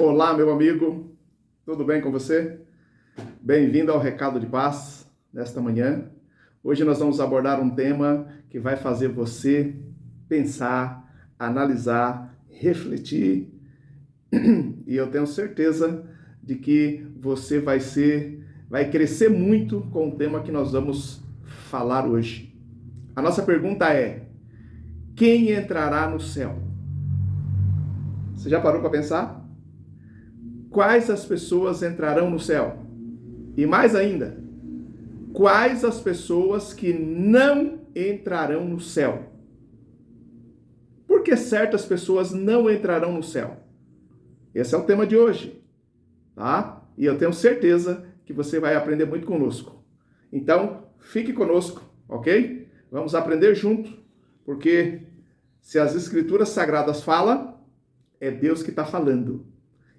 Olá, meu amigo, tudo bem com você? Bem-vindo ao Recado de Paz nesta manhã. Hoje nós vamos abordar um tema que vai fazer você pensar, analisar, refletir e eu tenho certeza de que você vai crescer muito com o tema que nós vamos falar hoje. A nossa pergunta é: quem entrará no céu? Você já parou para pensar? Quais as pessoas entrarão no céu? E mais ainda, quais as pessoas que não entrarão no céu? Por que certas pessoas não entrarão no céu? Esse é o tema de hoje, tá? E eu tenho certeza que você vai aprender muito conosco. Então, fique conosco, ok? Vamos aprender junto, porque se as Escrituras Sagradas falam, é Deus que está falando.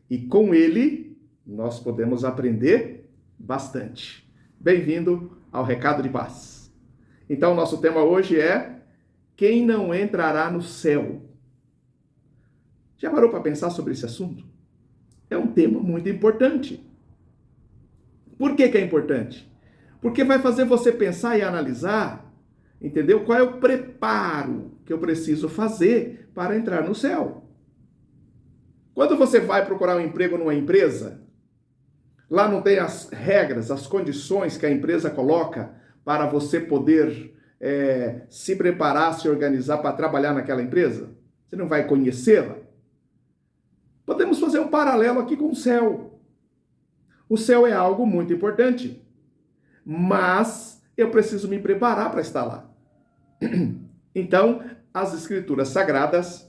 E com Ele, nós podemos aprender bastante. Bem-vindo ao Recado de Paz. Então, nosso tema hoje é: quem não entrará no céu? Já parou para pensar sobre esse assunto? É um tema muito importante. Por que é importante? Porque vai fazer você pensar e analisar, entendeu? Qual é o preparo que eu preciso fazer para entrar no céu. Quando você vai procurar um emprego numa empresa, lá não tem as regras, as condições que a empresa coloca para você poder se preparar, se organizar para trabalhar naquela empresa? Você não vai conhecê-la? Podemos fazer um paralelo aqui com o céu. O céu é algo muito importante, mas eu preciso me preparar para estar lá. Então, as Escrituras Sagradas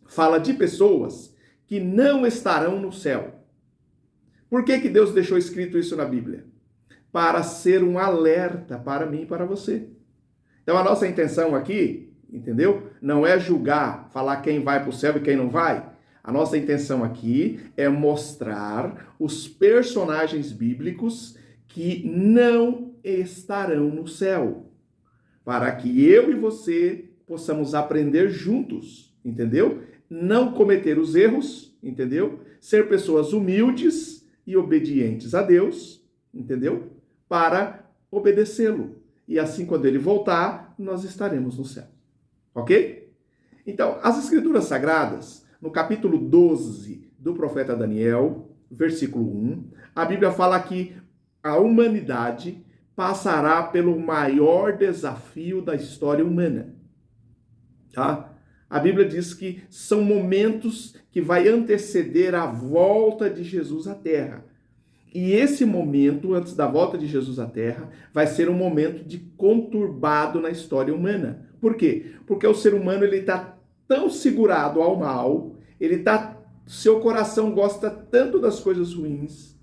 falam de pessoas que não estarão no céu. Por que Deus deixou escrito isso na Bíblia? Para ser um alerta para mim e para você. Então a nossa intenção aqui, entendeu? Não é julgar, falar quem vai para o céu e quem não vai. A nossa intenção aqui é mostrar os personagens bíblicos que não estarão no céu. Para que eu e você possamos aprender juntos, entendeu? Não cometer os erros, entendeu? Ser pessoas humildes e obedientes a Deus, entendeu? Para obedecê-lo. E assim, quando ele voltar, nós estaremos no céu. Ok? Então, as Escrituras Sagradas, no capítulo 12 do profeta Daniel, versículo 1, a Bíblia fala que a humanidade passará pelo maior desafio da história humana. Tá? A Bíblia diz que são momentos que vai anteceder a volta de Jesus à Terra. E esse momento, antes da volta de Jesus à Terra, vai ser um momento de conturbado na história humana. Por quê? Porque o ser humano ele está tão segurado ao mal, seu coração gosta tanto das coisas ruins,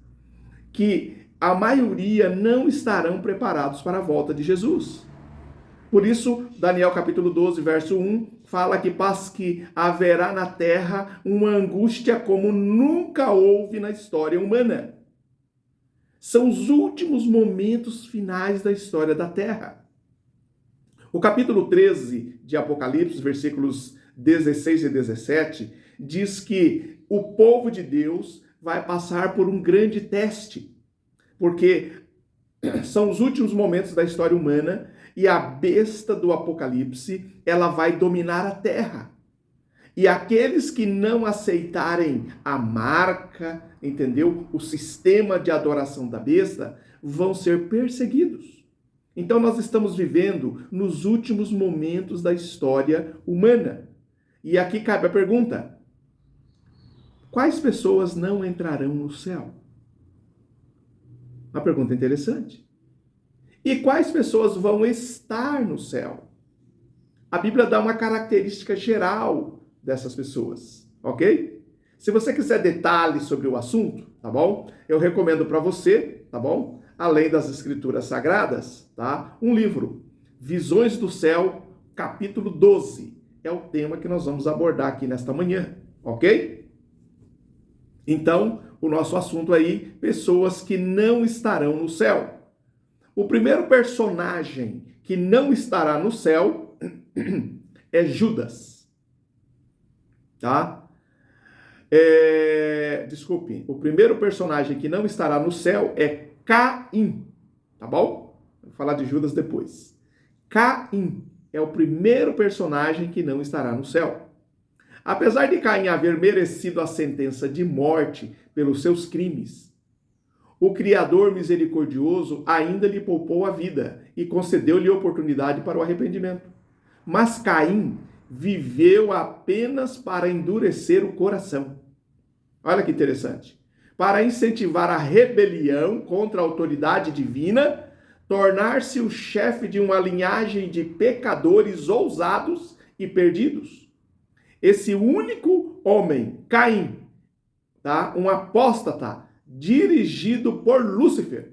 que a maioria não estarão preparados para a volta de Jesus. Por isso, Daniel capítulo 12, verso 1, fala que haverá na terra uma angústia como nunca houve na história humana. São os últimos momentos finais da história da terra. O capítulo 13 de Apocalipse, versículos 16 e 17, diz que o povo de Deus vai passar por um grande teste, porque são os últimos momentos da história humana e a besta do Apocalipse, ela vai dominar a terra. E aqueles que não aceitarem a marca, entendeu? O sistema de adoração da besta, vão ser perseguidos. Então nós estamos vivendo nos últimos momentos da história humana. E aqui cabe a pergunta: quais pessoas não entrarão no céu? Uma pergunta interessante. E quais pessoas vão estar no céu? A Bíblia dá uma característica geral dessas pessoas, ok? Se você quiser detalhes sobre o assunto, tá bom? Eu recomendo para você, tá bom? Além das Escrituras Sagradas, tá? Um livro, Visões do Céu, capítulo 12. É o tema que nós vamos abordar aqui nesta manhã, ok? Então, o nosso assunto aí, pessoas que não estarão no céu. O primeiro personagem que não estará no céu é Judas, tá? Desculpe, o primeiro personagem que não estará no céu é Caim, tá bom? Vou falar de Judas depois. Caim é o primeiro personagem que não estará no céu. Apesar de Caim haver merecido a sentença de morte pelos seus crimes, o Criador misericordioso ainda lhe poupou a vida e concedeu-lhe oportunidade para o arrependimento. Mas Caim viveu apenas para endurecer o coração. Olha que interessante. Para incentivar a rebelião contra a autoridade divina, tornar-se o chefe de uma linhagem de pecadores ousados e perdidos. Esse único homem, Caim, tá? Um apóstata, dirigido por Lúcifer,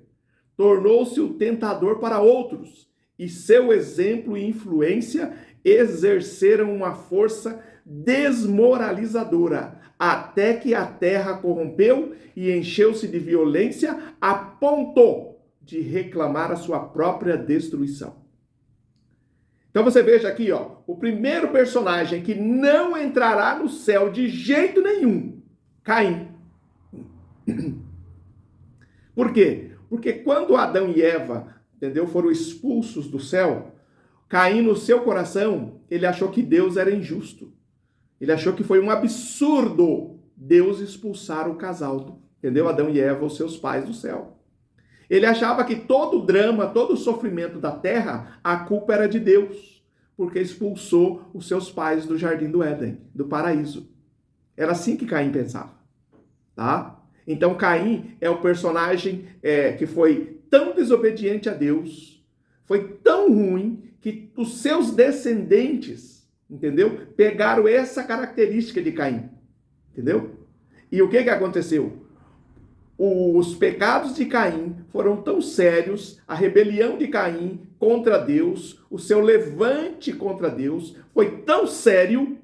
tornou-se o tentador para outros, e seu exemplo e influência exerceram uma força desmoralizadora, até que a terra corrompeu e encheu-se de violência a ponto de reclamar a sua própria destruição. Então você veja aqui, ó, o primeiro personagem que não entrará no céu de jeito nenhum, Caim. Por quê? Porque quando Adão e Eva, entendeu, foram expulsos do céu, Caim, no seu coração, ele achou que Deus era injusto. Ele achou que foi um absurdo Deus expulsar o casal, entendeu? Adão e Eva, os seus pais do céu. Ele achava que todo o drama, todo o sofrimento da terra, a culpa era de Deus, porque expulsou os seus pais do jardim do Éden, do paraíso. Era assim que Caim pensava, tá? Então Caim é o personagem que foi tão desobediente a Deus, foi tão ruim, que os seus descendentes, entendeu? Pegaram essa característica de Caim, entendeu? E o que aconteceu? Os pecados de Caim foram tão sérios, a rebelião de Caim contra Deus, o seu levante contra Deus, foi tão sério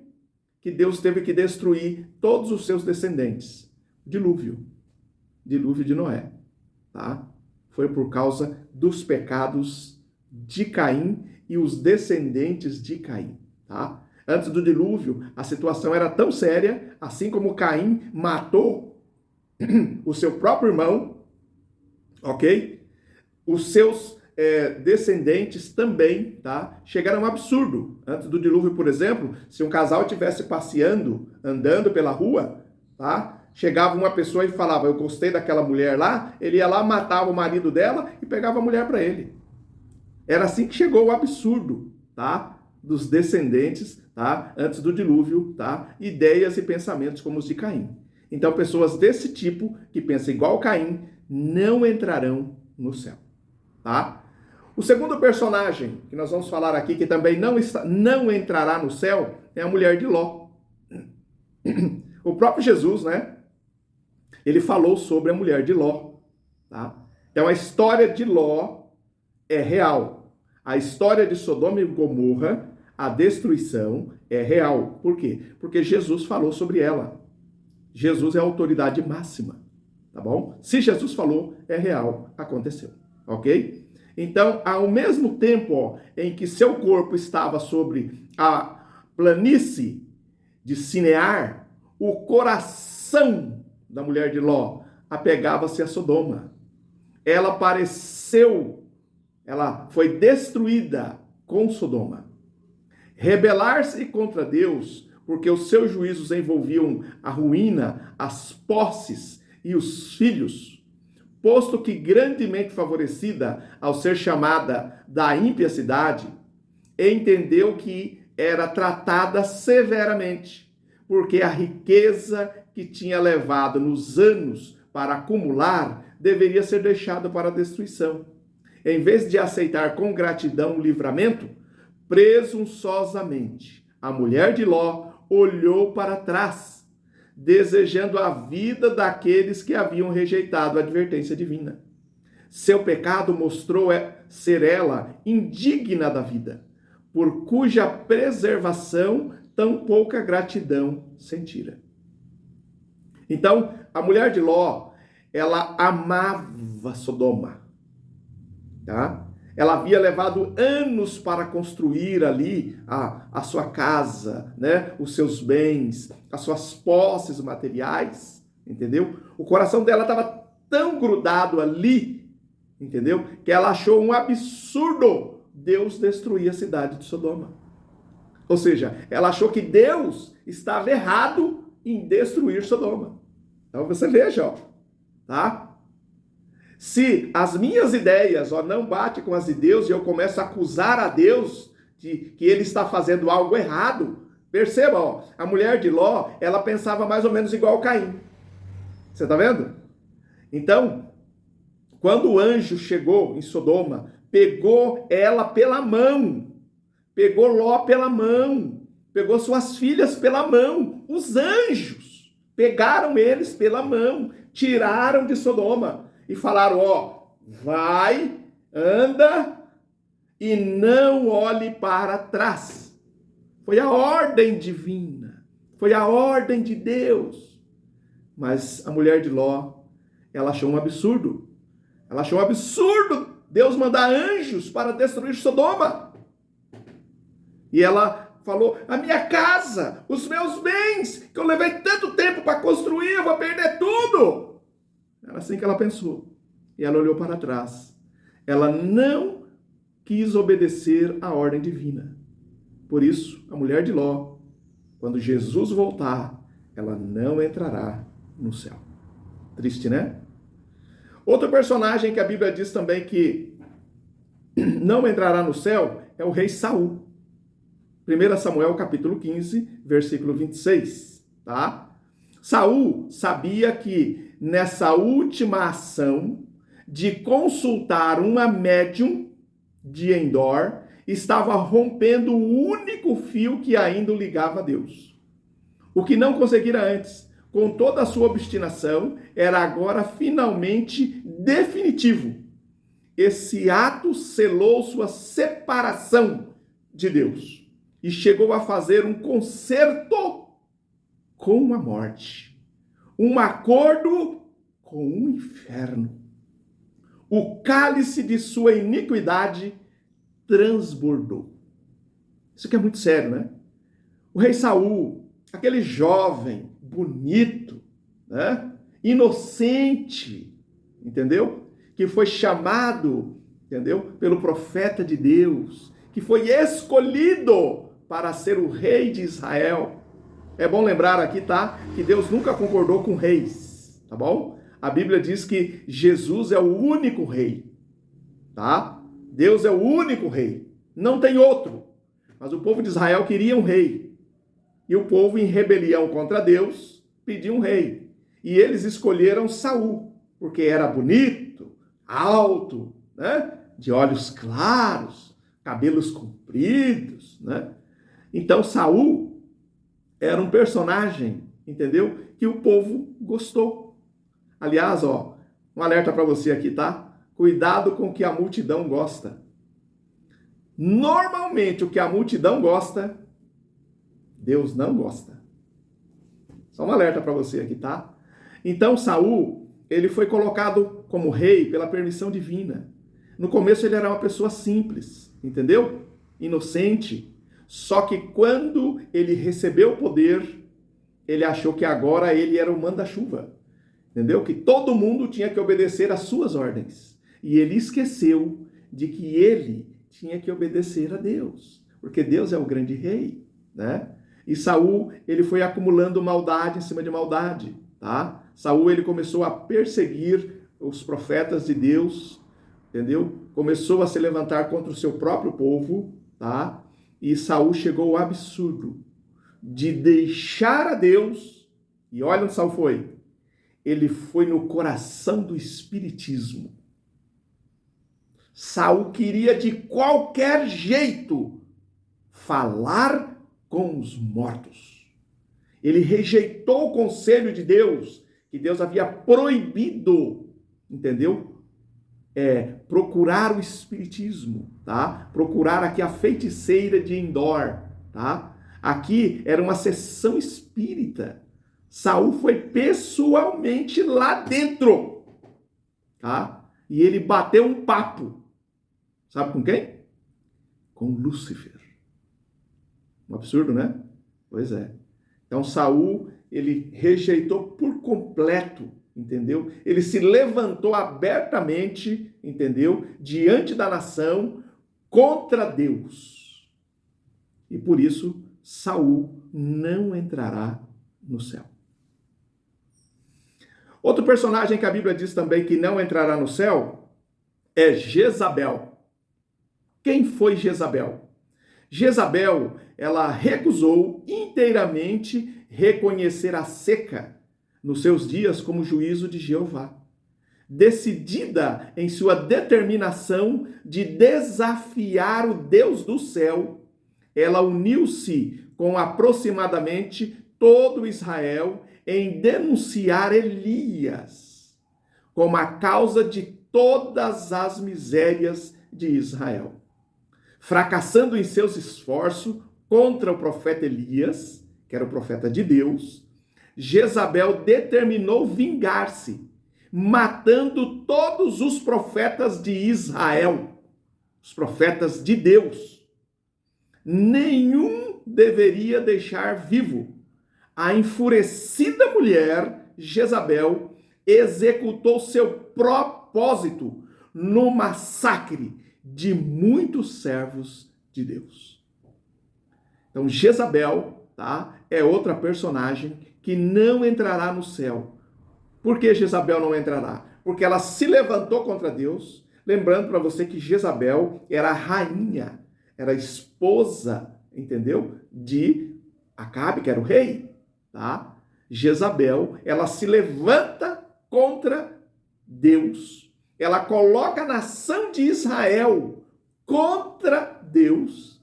que Deus teve que destruir todos os seus descendentes. Dilúvio de Noé, tá? Foi por causa dos pecados de Caim e os descendentes de Caim, tá? Antes do dilúvio, a situação era tão séria, assim como Caim matou o seu próprio irmão, ok? Os seus descendentes também, tá? Chegaram a um absurdo. Antes do dilúvio, por exemplo, se um casal estivesse passeando, andando pela rua, tá? Chegava uma pessoa e falava, eu gostei daquela mulher lá, ele ia lá, matava o marido dela e pegava a mulher para ele. Era assim que chegou o absurdo, tá? Dos descendentes, tá? Antes do dilúvio, tá? Ideias e pensamentos como os de Caim. Então, pessoas desse tipo, que pensam igual Caim, não entrarão no céu, tá? O segundo personagem que nós vamos falar aqui, que também não entrará no céu, é a mulher de Ló. O próprio Jesus, né? Ele falou sobre a mulher de Ló, tá? Então, a história de Ló é real. A história de Sodoma e Gomorra, a destruição, é real. Por quê? Porque Jesus falou sobre ela. Jesus é a autoridade máxima, tá bom? Se Jesus falou, é real, aconteceu, ok? Então, ao mesmo tempo em que seu corpo estava sobre a planície de Sinear, o coração da mulher de Ló apegava-se a Sodoma. Ela foi destruída com Sodoma. Rebelar-se contra Deus, porque os seus juízos envolviam a ruína, as posses e os filhos, posto que grandemente favorecida ao ser chamada da ímpia cidade, entendeu que era tratada severamente, porque a riqueza que tinha levado nos anos para acumular deveria ser deixada para a destruição. Em vez de aceitar com gratidão o livramento, presunçosamente, a mulher de Ló olhou para trás, desejando a vida daqueles que haviam rejeitado a advertência divina. Seu pecado mostrou ser ela indigna da vida, por cuja preservação tão pouca gratidão sentira. Então, a mulher de Ló, ela amava Sodoma, tá? Ela havia levado anos para construir ali a sua casa, né? Os seus bens, as suas posses materiais, entendeu? O coração dela estava tão grudado ali, entendeu? Que ela achou um absurdo Deus destruir a cidade de Sodoma. Ou seja, ela achou que Deus estava errado em destruir Sodoma. Então você veja, ó, tá? Se as minhas ideias não batem com as de Deus e eu começo a acusar a Deus de que ele está fazendo algo errado, perceba, ó, a mulher de Ló, ela pensava mais ou menos igual Caim. Você está vendo? Então, quando o anjo chegou em Sodoma, pegou ela pela mão, pegou Ló pela mão, pegou suas filhas pela mão, os anjos pegaram eles pela mão, tiraram de Sodoma. E falaram, ó, vai, anda e não olhe para trás. Foi a ordem divina, foi a ordem de Deus. Mas a mulher de Ló, ela achou um absurdo. Ela achou um absurdo Deus mandar anjos para destruir Sodoma. E ela falou, a minha casa, os meus bens, que eu levei tanto tempo para construir, eu vou perder tudo. Era assim que ela pensou. E ela olhou para trás. Ela não quis obedecer à ordem divina. Por isso, a mulher de Ló, quando Jesus voltar, ela não entrará no céu. Triste, né? Outro personagem que a Bíblia diz também que não entrará no céu é o rei Saul. 1 Samuel capítulo 15, versículo 26, tá? Saul sabia que nessa última ação de consultar uma médium de Endor, estava rompendo o único fio que ainda o ligava a Deus. O que não conseguira antes, com toda a sua obstinação, era agora finalmente definitivo. Esse ato selou sua separação de Deus e chegou a fazer um concerto com a morte, um acordo com o inferno. O cálice de sua iniquidade transbordou. Isso aqui é muito sério, né? O rei Saul, aquele jovem, bonito, né? Inocente, entendeu? Que foi chamado, entendeu? Pelo profeta de Deus, que foi escolhido para ser o rei de Israel. É bom lembrar aqui, tá? Que Deus nunca concordou com reis, tá bom? A Bíblia diz que Jesus é o único rei, tá? Deus é o único rei, não tem outro. Mas o povo de Israel queria um rei. E o povo, em rebelião contra Deus, pediu um rei. E eles escolheram Saul, porque era bonito, alto, né? De olhos claros, cabelos compridos, né? Então Saul era um personagem, entendeu? Que o povo gostou. Aliás, ó, um alerta para você aqui, tá? Cuidado com o que a multidão gosta. Normalmente, o que a multidão gosta, Deus não gosta. Só um alerta para você aqui, tá? Então, Saul, ele foi colocado como rei pela permissão divina. No começo, ele era uma pessoa simples, entendeu? Inocente. Só que quando ele recebeu o poder, ele achou que agora ele era o manda-chuva. Entendeu? Que todo mundo tinha que obedecer às suas ordens. E ele esqueceu de que ele tinha que obedecer a Deus. Porque Deus é o grande rei, né? E Saul, ele foi acumulando maldade em cima de maldade, tá? Saul, ele começou a perseguir os profetas de Deus, entendeu? Começou a se levantar contra o seu próprio povo, tá? E Saul chegou ao absurdo de deixar a Deus. E olha onde Saul foi. Ele foi no coração do espiritismo. Saul queria de qualquer jeito falar com os mortos. Ele rejeitou o conselho de Deus, que Deus havia proibido, entendeu? Procurar o espiritismo, tá? Procurar aqui a feiticeira de Endor, tá? Aqui era uma sessão espírita. Saul foi pessoalmente lá dentro, tá? E ele bateu um papo. Sabe com quem? Com Lúcifer. Um absurdo, né? Pois é. Então Saul, ele rejeitou por completo, entendeu? Ele se levantou abertamente, entendeu? Diante da nação contra Deus. E por isso Saul não entrará no céu. Outro personagem que a Bíblia diz também que não entrará no céu é Jezabel. Quem foi Jezabel? Jezabel, ela recusou inteiramente reconhecer a seca nos seus dias como juízo de Jeová. Decidida em sua determinação de desafiar o Deus do céu, ela uniu-se com aproximadamente todo Israel em denunciar Elias como a causa de todas as misérias de Israel. Fracassando em seus esforços contra o profeta Elias, que era o profeta de Deus, Jezabel determinou vingar-se, matando todos os profetas de Israel, os profetas de Deus. Nenhum deveria deixar vivo. A enfurecida mulher, Jezabel, executou seu propósito no massacre de muitos servos de Deus. Então, Jezabel, tá, é outra personagem que não entrará no céu. Por que Jezabel não entrará? Porque ela se levantou contra Deus. Lembrando para você que Jezabel era a rainha, era a esposa, entendeu? De Acabe, que era o rei. Tá? Jezabel, ela se levanta contra Deus. Ela coloca a nação de Israel contra Deus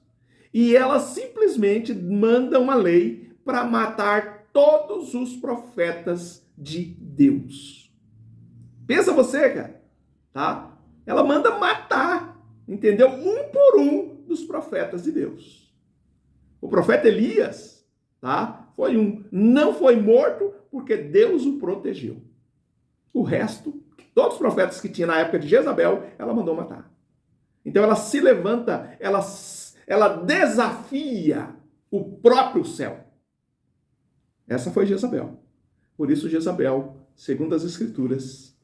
e ela simplesmente manda uma lei para matar todos os profetas de Deus. Pensa você, cara, tá? Ela manda matar, entendeu? Um por um dos profetas de Deus. O profeta Elias, tá? Não foi morto porque Deus o protegeu. O resto, todos os profetas que tinha na época de Jezabel, ela mandou matar. Então ela se levanta, ela desafia o próprio céu. Essa foi Jezabel. Por isso Jezabel, segundo as Escrituras,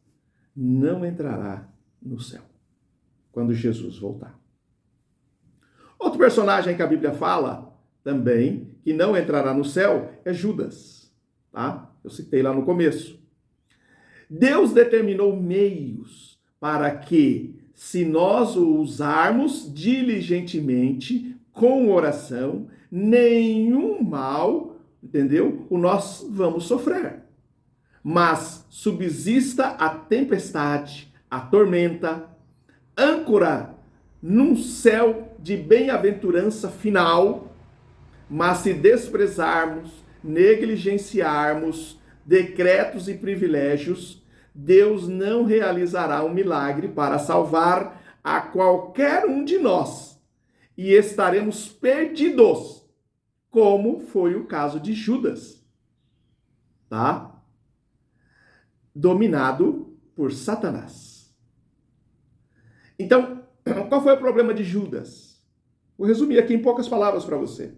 não entrará no céu quando Jesus voltar. Outro personagem que a Bíblia fala também que não entrará no céu é Judas, tá? Eu citei lá no começo. Deus determinou meios para que, se nós o usarmos diligentemente, com oração, nenhum mal, entendeu? Nós vamos sofrer. Mas subsista a tempestade, a tormenta, âncora num céu de bem-aventurança final, mas se desprezarmos, negligenciarmos decretos e privilégios, Deus não realizará um milagre para salvar a qualquer um de nós e estaremos perdidos, como foi o caso de Judas, tá? Dominado por Satanás. Então, qual foi o problema de Judas? Vou resumir aqui em poucas palavras para você.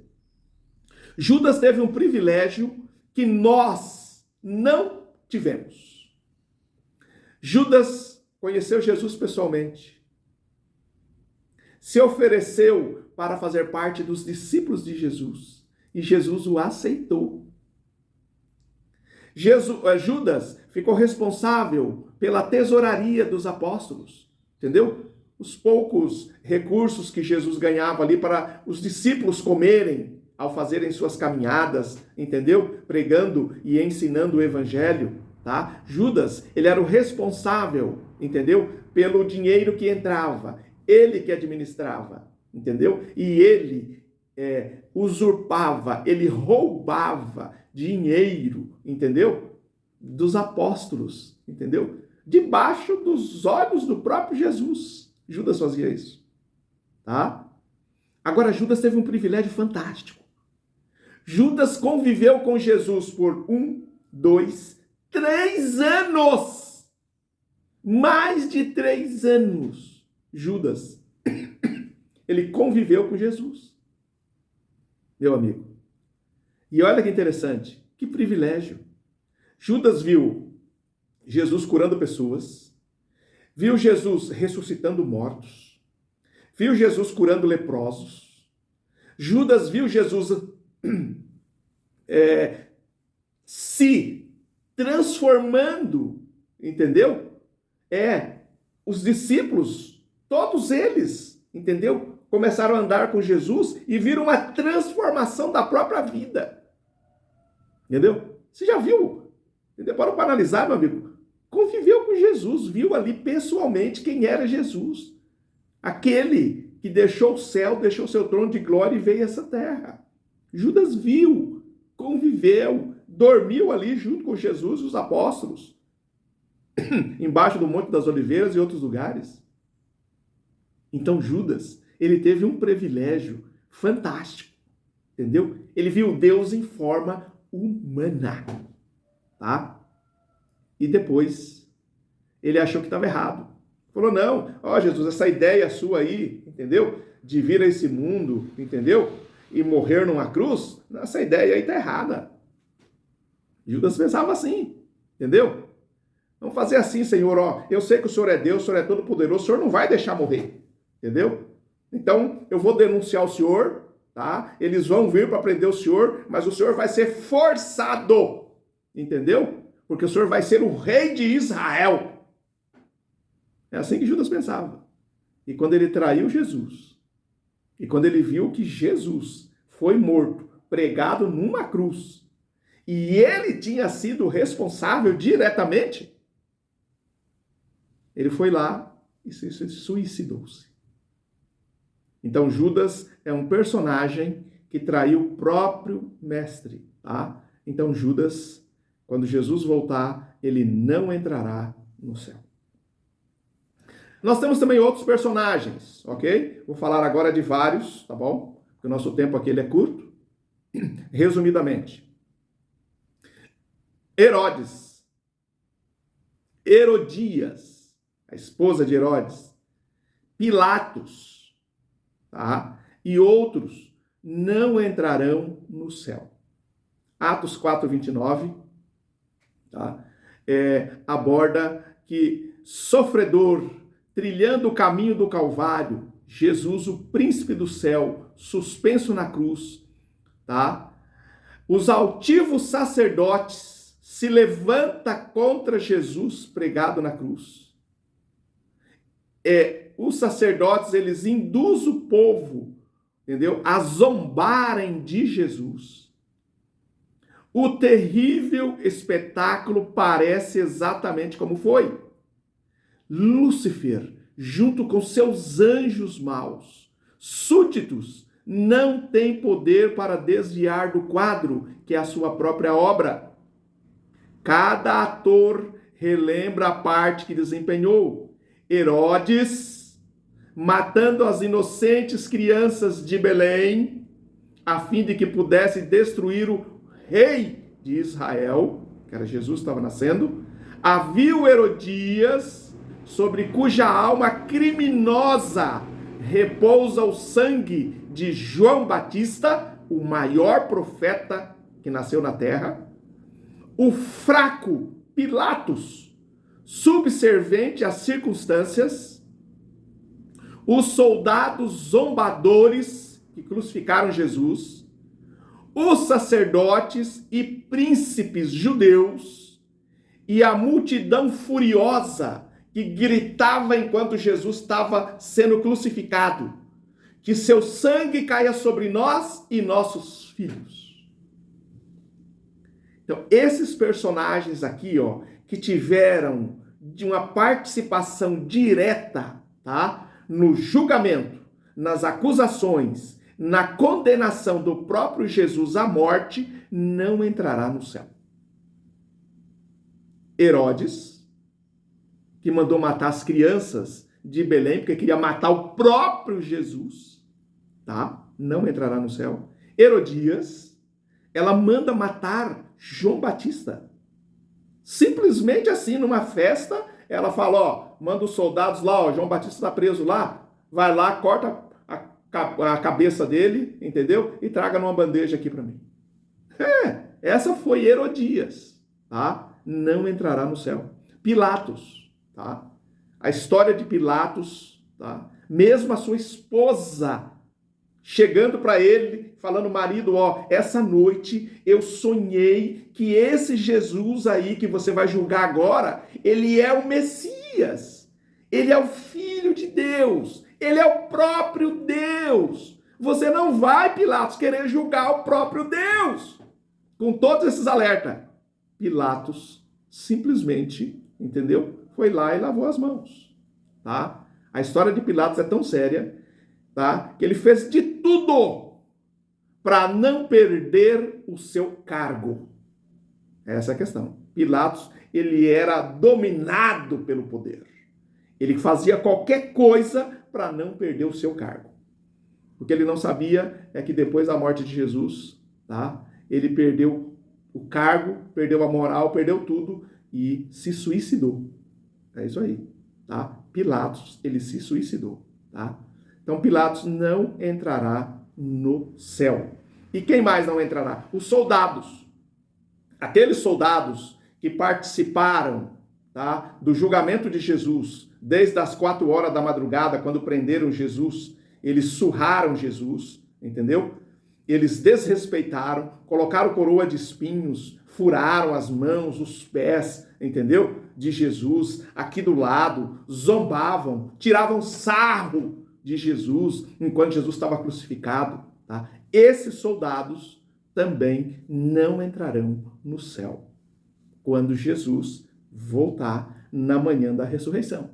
Judas teve um privilégio que nós não tivemos. Judas conheceu Jesus pessoalmente. Se ofereceu para fazer parte dos discípulos de Jesus. E Jesus o aceitou. Judas ficou responsável pela tesouraria dos apóstolos. Entendeu? Os poucos recursos que Jesus ganhava ali para os discípulos comerem ao fazerem suas caminhadas, entendeu? Pregando e ensinando o evangelho, tá? Judas, ele era o responsável, entendeu? Pelo dinheiro que entrava, ele que administrava, entendeu? E ele usurpava, ele roubava dinheiro, entendeu? Dos apóstolos, entendeu? Debaixo dos olhos do próprio Jesus, Judas fazia isso, tá? Agora, Judas teve um privilégio fantástico. Judas conviveu com Jesus por 1, 2, 3 anos. Mais de 3 anos. Judas Ele conviveu com Jesus, meu amigo. E olha que interessante, que privilégio. Judas viu Jesus curando pessoas, viu Jesus ressuscitando mortos, viu Jesus curando leprosos. Judas viu Jesus se transformando, entendeu? Os discípulos, todos eles, entendeu? Começaram a andar com Jesus e viram uma transformação da própria vida. Entendeu? Você já viu? Entendeu? Para analisar, meu amigo. Conviveu com Jesus, viu ali pessoalmente quem era Jesus. Aquele que deixou o céu, deixou seu trono de glória e veio a essa terra. Judas viu, conviveu, dormiu ali junto com Jesus e os apóstolos. Embaixo do Monte das Oliveiras e outros lugares. Então Judas, ele teve um privilégio fantástico, entendeu? Ele viu Deus em forma humana, tá? E depois, ele achou que estava errado. Falou, não, Jesus, essa ideia sua aí, entendeu? De vir a esse mundo, entendeu? E morrer numa cruz, essa ideia aí tá errada. Judas pensava assim, entendeu? Vamos fazer assim, Senhor, eu sei que o Senhor é Deus, o Senhor é todo poderoso, o Senhor não vai deixar morrer, entendeu? Então, eu vou denunciar o Senhor, tá? Eles vão vir para prender o Senhor, mas o Senhor vai ser forçado, entendeu? Porque o Senhor vai ser o rei de Israel. É assim que Judas pensava. E quando ele traiu Jesus, e quando ele viu que Jesus foi morto, pregado numa cruz, e ele tinha sido responsável diretamente, ele foi lá e se suicidou-se. Então Judas é um personagem que traiu o próprio mestre, tá? Então Judas, quando Jesus voltar, ele não entrará no céu. Nós temos também outros personagens, ok? Vou falar agora de vários, tá bom? Porque o nosso tempo aqui ele é curto. Resumidamente. Herodes. Herodias, a esposa de Herodes. Pilatos, tá? E outros não entrarão no céu. Atos 4:29, tá? Aborda que sofredor, trilhando o caminho do Calvário, Jesus, o príncipe do céu, suspenso na cruz, tá? Os altivos sacerdotes se levantam contra Jesus pregado na cruz. Os sacerdotes, eles induzem o povo, entendeu? A zombarem de Jesus. O terrível espetáculo parece exatamente como foi. Lúcifer, junto com seus anjos maus, súditos, não tem poder para desviar do quadro, que é a sua própria obra. Cada ator relembra a parte que desempenhou. Herodes, matando as inocentes crianças de Belém, a fim de que pudesse destruir o rei de Israel, que era Jesus, estava nascendo. Havia o Herodias, sobre cuja alma criminosa repousa o sangue de João Batista, o maior profeta que nasceu na terra. O fraco Pilatos, subservente às circunstâncias. Os soldados zombadores que crucificaram Jesus. Os sacerdotes e príncipes judeus. E a multidão furiosa que gritava enquanto Jesus estava sendo crucificado, que seu sangue caia sobre nós e nossos filhos. Então, esses personagens aqui, que tiveram de uma participação direta, tá, no julgamento, nas acusações, na condenação do próprio Jesus à morte, não entrará no céu. Herodes, que mandou matar as crianças de Belém, porque queria matar o próprio Jesus, tá? Não entrará no céu. Herodias, ela manda matar João Batista. Simplesmente assim, numa festa, ela fala, manda os soldados lá, João Batista está preso lá, vai lá, corta a cabeça dele, entendeu? E traga numa bandeja aqui para mim. Essa foi Herodias, tá? Não entrará no céu. Pilatos, tá? A história de Pilatos, tá? Mesmo a sua esposa chegando para ele, falando, marido, ó, essa noite eu sonhei que esse Jesus aí que você vai julgar agora, ele é o Messias, ele é o Filho de Deus, ele é o próprio Deus. Você não vai, Pilatos, querer julgar o próprio Deus. Com todos esses alertas, Pilatos simplesmente, entendeu? Foi lá e lavou as mãos, tá? A história de Pilatos é tão séria, tá? Que ele fez de tudo para não perder o seu cargo. Essa é a questão. Pilatos, ele era dominado pelo poder. Ele fazia qualquer coisa para não perder o seu cargo. O que ele não sabia é que depois da morte de Jesus, tá? Ele perdeu o cargo, perdeu a moral, perdeu tudo e se suicidou. É isso aí, tá? Pilatos, ele se suicidou, tá? Então, Pilatos não entrará no céu. E quem mais não entrará? Os soldados. Aqueles soldados que participaram, tá, do julgamento de Jesus, desde as 4 horas da madrugada, quando prenderam Jesus, eles surraram Jesus, entendeu? Eles desrespeitaram, colocaram coroa de espinhos, furaram as mãos, os pés, entendeu? De Jesus, aqui do lado, zombavam, tiravam sarro de Jesus, enquanto Jesus estava crucificado, tá? Esses soldados também não entrarão no céu quando Jesus voltar na manhã da ressurreição.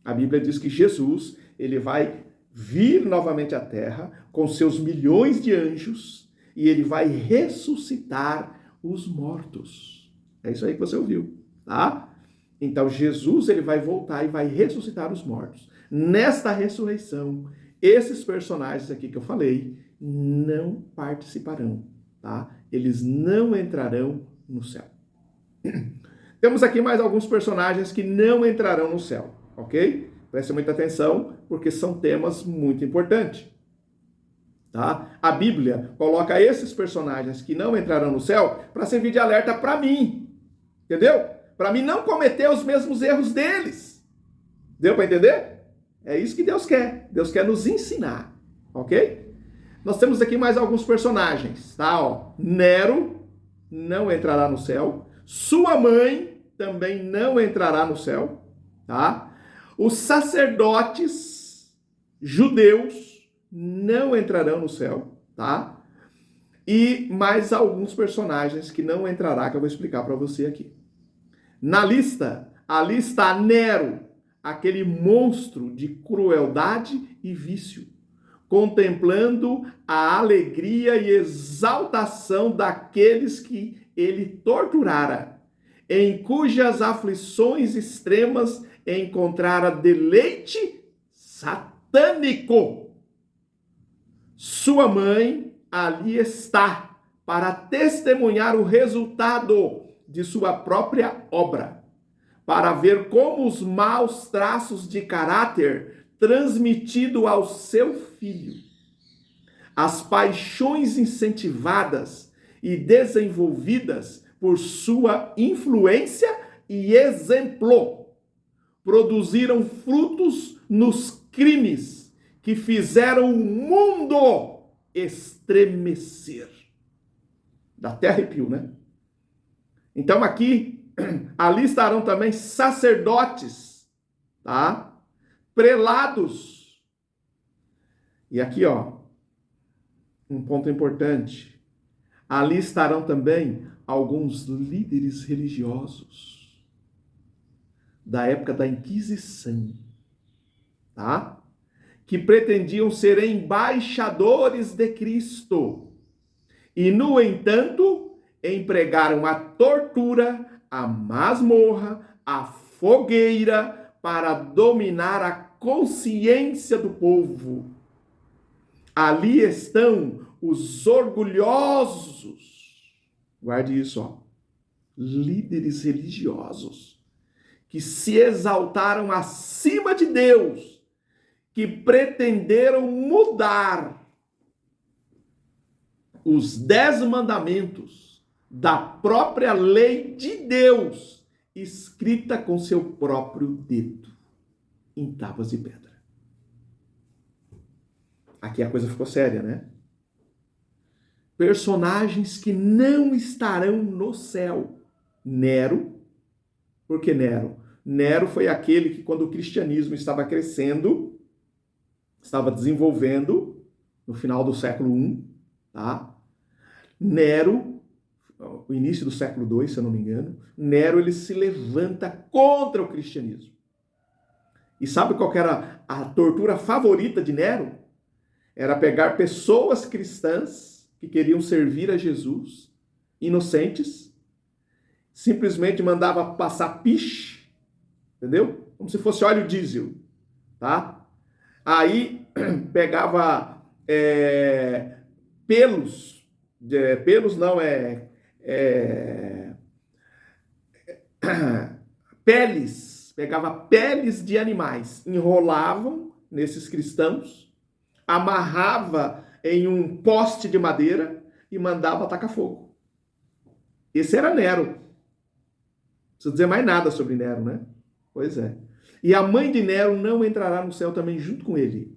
A Bíblia diz que Jesus, ele vai vir novamente à terra com seus milhões de anjos e ele vai ressuscitar os mortos. É isso aí que você ouviu, tá? Então Jesus, ele vai voltar e vai ressuscitar os mortos. Nesta ressurreição, esses personagens aqui que eu falei não participarão, tá? Eles não entrarão no céu. Temos aqui mais alguns personagens que não entrarão no céu, ok? Preste muita atenção, porque são temas muito importantes, tá? A Bíblia coloca esses personagens que não entrarão no céu para servir de alerta para mim, entendeu? Para mim não cometer os mesmos erros deles. Deu para entender? É isso que Deus quer. Deus quer nos ensinar, ok? Nós temos aqui mais alguns personagens, tá? Ó, Nero não entrará no céu. Sua mãe também não entrará no céu, tá? Os sacerdotes judeus não entrarão no céu, tá? E mais alguns personagens que não entrará, que eu vou explicar para você aqui. Na lista, ali está Nero, aquele monstro de crueldade e vício, contemplando a alegria e exaltação daqueles que ele torturara, em cujas aflições extremas encontrara deleite satânico. Sua mãe ali está para testemunhar o resultado de sua própria obra, para ver como os maus traços de caráter transmitido ao seu filho, as paixões incentivadas e desenvolvidas por sua influência e exemplo, produziram frutos nos crimes que fizeram o mundo estremecer. Dá até arrepio, né? Então aqui, ali estarão também sacerdotes, tá? Prelados. E aqui, ó, um ponto importante. Ali estarão também alguns líderes religiosos da época da Inquisição, tá? Que pretendiam ser embaixadores de Cristo. E, no entanto, empregaram a tortura, a masmorra, a fogueira para dominar a consciência do povo. Ali estão os orgulhosos, guarde isso, ó, líderes religiosos, que se exaltaram acima de Deus, que pretenderam mudar os 10 mandamentos da própria lei de Deus, escrita com seu próprio dedo, em tábuas de pedra. Aqui a coisa ficou séria, né? Personagens que não estarão no céu. Nero. Por que Nero? Nero foi aquele que, quando o cristianismo estava crescendo, estava desenvolvendo, no final do século I, tá? Nero, o início do século II, se eu não me engano, Nero ele se levanta contra o cristianismo. E sabe qual que era a tortura favorita de Nero? Era pegar pessoas cristãs que queriam servir a Jesus, inocentes, simplesmente mandava passar piche, entendeu? Como se fosse óleo diesel, tá? Aí pegava peles, pegava peles de animais, enrolavam nesses cristãos, amarrava em um poste de madeira e mandava tacar fogo. Esse era Nero. Não preciso dizer mais nada sobre Nero, né? Pois é. E a mãe de Nero não entrará no céu também junto com ele.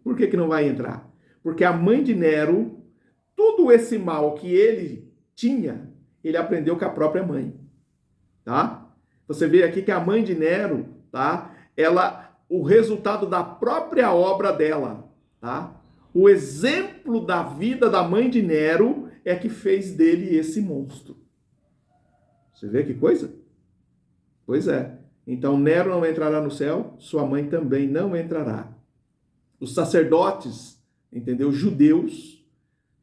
Por que não vai entrar? Porque a mãe de Nero, todo esse mal que ele tinha, ele aprendeu com a própria mãe. Tá? Você vê aqui que a mãe de Nero, tá? O resultado da própria obra dela, tá? O exemplo da vida da mãe de Nero é que fez dele esse monstro. Você vê que coisa? Pois é. Então Nero não entrará no céu, sua mãe também não entrará. Os sacerdotes, entendeu? Judeus,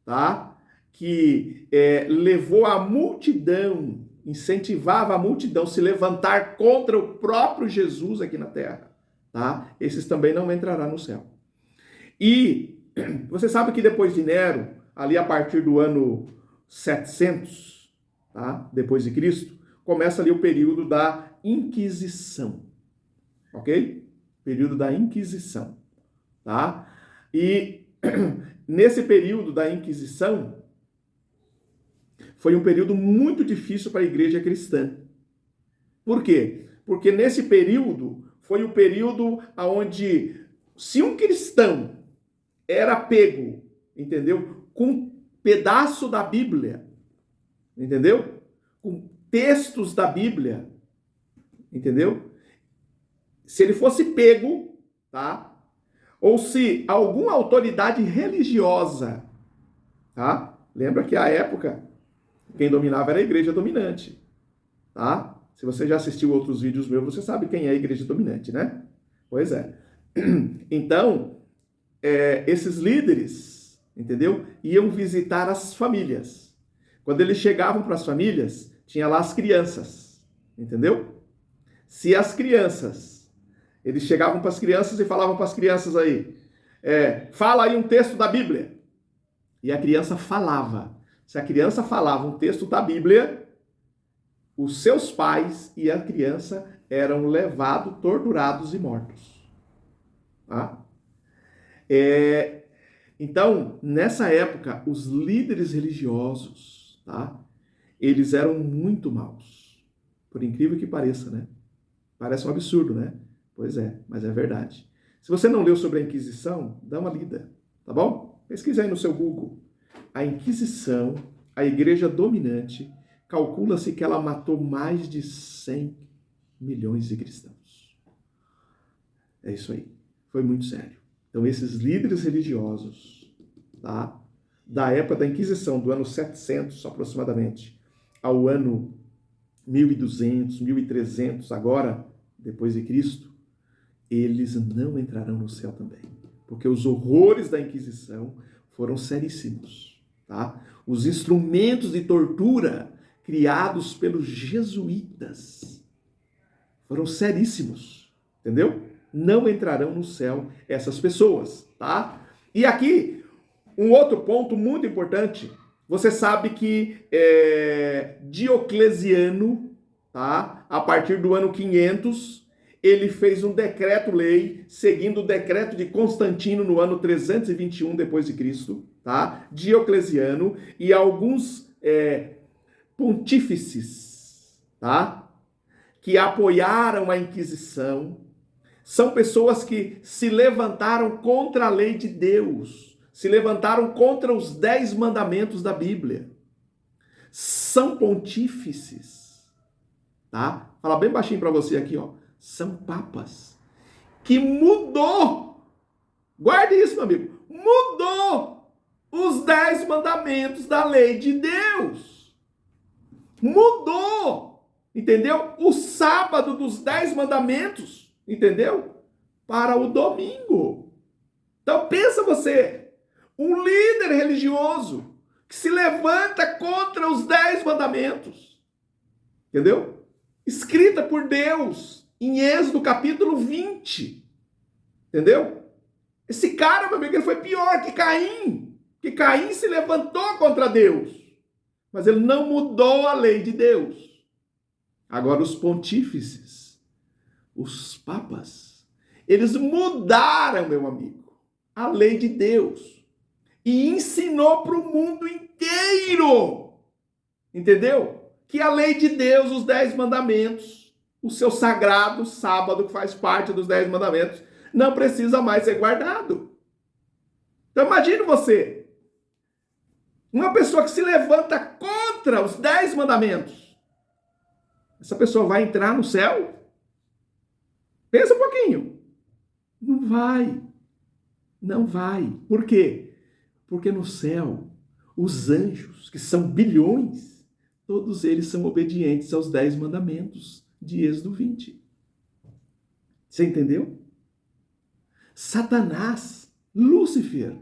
tá? Que levou a multidão, incentivava a multidão a se levantar contra o próprio Jesus aqui na terra, tá? Esses também não entrarão no céu. E você sabe que depois de Nero, ali a partir do ano 700, tá? Depois de Cristo, começa ali o período da Inquisição, ok? Período da Inquisição, tá? E nesse período da Inquisição, foi um período muito difícil para a igreja cristã. Por quê? Porque nesse período foi o período onde, se um cristão era pego, entendeu? Com um pedaço da Bíblia, entendeu? Com textos da Bíblia, entendeu? Se ele fosse pego, tá? Ou se alguma autoridade religiosa, tá? Lembra que a época quem dominava era a igreja dominante, tá? Se você já assistiu outros vídeos meus, você sabe quem é a igreja dominante, né? Pois é. Então, esses líderes, entendeu? Iam visitar as famílias. Quando eles chegavam para as famílias, tinha lá as crianças, entendeu? Se as crianças, eles chegavam para as crianças e falavam para as crianças aí, fala aí um texto da Bíblia. E a criança falava. Se a criança falava um texto da Bíblia, os seus pais e a criança eram levados, torturados e mortos. Tá? Então, nessa época, os líderes religiosos, tá? Eles eram muito maus. Por incrível que pareça, né? Parece um absurdo, né? Pois é, mas é verdade. Se você não leu sobre a Inquisição, dá uma lida, tá bom? Pesquisa aí no seu Google. A Inquisição, a igreja dominante, calcula-se que ela matou mais de 100 milhões de cristãos. É isso aí. Foi muito sério. Então, esses líderes religiosos, tá? Da época da Inquisição, do ano 700 aproximadamente, ao ano 1200, 1300, agora, depois de Cristo, eles não entrarão no céu também. Porque os horrores da Inquisição foram seríssimos. Tá? Os instrumentos de tortura criados pelos jesuítas foram seríssimos, entendeu? Não entrarão no céu essas pessoas, tá? E aqui, um outro ponto muito importante, você sabe que Diocleciano, tá? A partir do ano 500, ele fez um decreto-lei, seguindo o decreto de Constantino no ano 321 depois de Cristo, tá? Diocleciano e alguns pontífices, tá? Que apoiaram a Inquisição. São pessoas que se levantaram contra a lei de Deus, se levantaram contra os 10 mandamentos da Bíblia. São pontífices, tá? Fala bem baixinho para você aqui, ó. São papas que mudou, guarde isso, meu amigo, mudou os 10 mandamentos da lei de Deus. Mudou, entendeu? O sábado dos 10 mandamentos, entendeu? Para o domingo. Então pensa você, um líder religioso que se levanta contra os 10 mandamentos, entendeu? Escrita por Deus em Êxodo capítulo 20, entendeu? Esse cara, meu amigo, ele foi pior que Caim, porque Caim se levantou contra Deus, mas ele não mudou a lei de Deus. Agora os pontífices, os papas, eles mudaram, meu amigo, a lei de Deus e ensinou para o mundo inteiro, entendeu? Que a lei de Deus, os 10 mandamentos, o seu sagrado sábado, que faz parte dos 10 mandamentos, não precisa mais ser guardado. Então imagine você, uma pessoa que se levanta contra os 10 mandamentos, essa pessoa vai entrar no céu? Pensa um pouquinho. Não vai. Não vai. Por quê? Porque no céu, os anjos, que são bilhões, todos eles são obedientes aos 10 mandamentos de Êxodo 20. Você entendeu? Satanás, Lúcifer,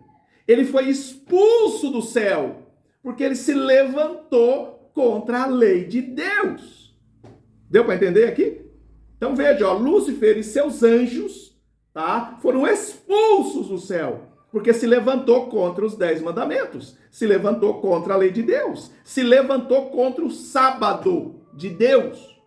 ele foi expulso do céu, porque ele se levantou contra a lei de Deus. Deu para entender aqui? Então veja, ó, Lúcifer e seus anjos, tá, foram expulsos do céu, porque se levantou contra os 10 mandamentos, se levantou contra a lei de Deus, se levantou contra o sábado de Deus,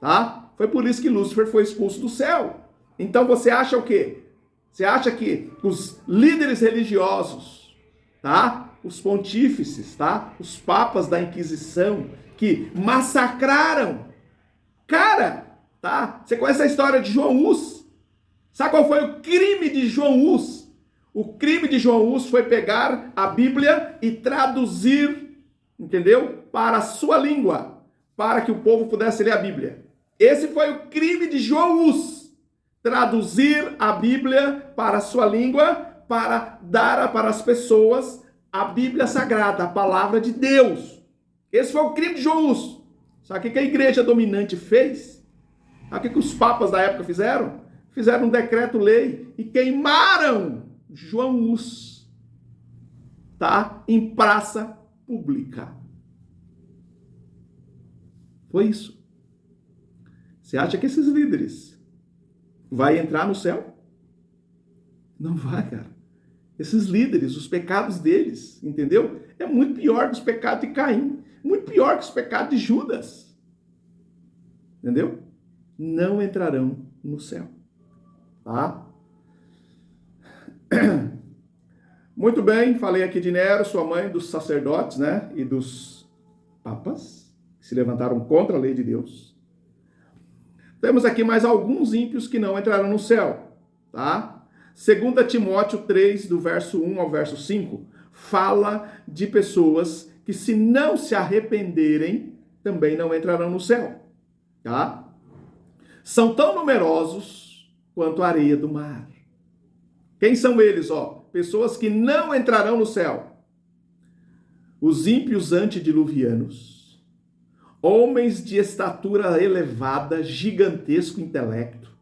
tá? Foi por isso que Lúcifer foi expulso do céu. Então você acha o quê? Você acha que os líderes religiosos, tá? Os pontífices, tá? Os papas da Inquisição, que massacraram, cara, tá? Você conhece a história de João Hus? Sabe qual foi o crime de João Hus? O crime de João Hus foi pegar a Bíblia e traduzir, entendeu? Para a sua língua, para que o povo pudesse ler a Bíblia. Esse foi o crime de João Hus. Traduzir a Bíblia para a sua língua, para dar para as pessoas a Bíblia Sagrada, a palavra de Deus. Esse foi o crime de João Hus. Sabe o que a igreja dominante fez? Sabe o que os papas da época fizeram? Fizeram um decreto-lei e queimaram João Hus, tá? Em praça pública. Foi isso. Você acha que esses líderes vai entrar no céu? Não vai, cara. Esses líderes, os pecados deles, entendeu? É muito pior que os pecados de Caim. Muito pior que os pecados de Judas. Entendeu? Não entrarão no céu. Tá? Muito bem, falei aqui de Nero, sua mãe, dos sacerdotes, né? E dos papas, que se levantaram contra a lei de Deus. Temos aqui mais alguns ímpios que não entrarão no céu, tá? 2 Timóteo 3, do verso 1 ao verso 5, fala de pessoas que, se não se arrependerem, também não entrarão no céu, tá? São tão numerosos quanto a areia do mar. Quem são eles, ó? Pessoas que não entrarão no céu. Os ímpios antediluvianos, homens de estatura elevada, gigantesco intelecto,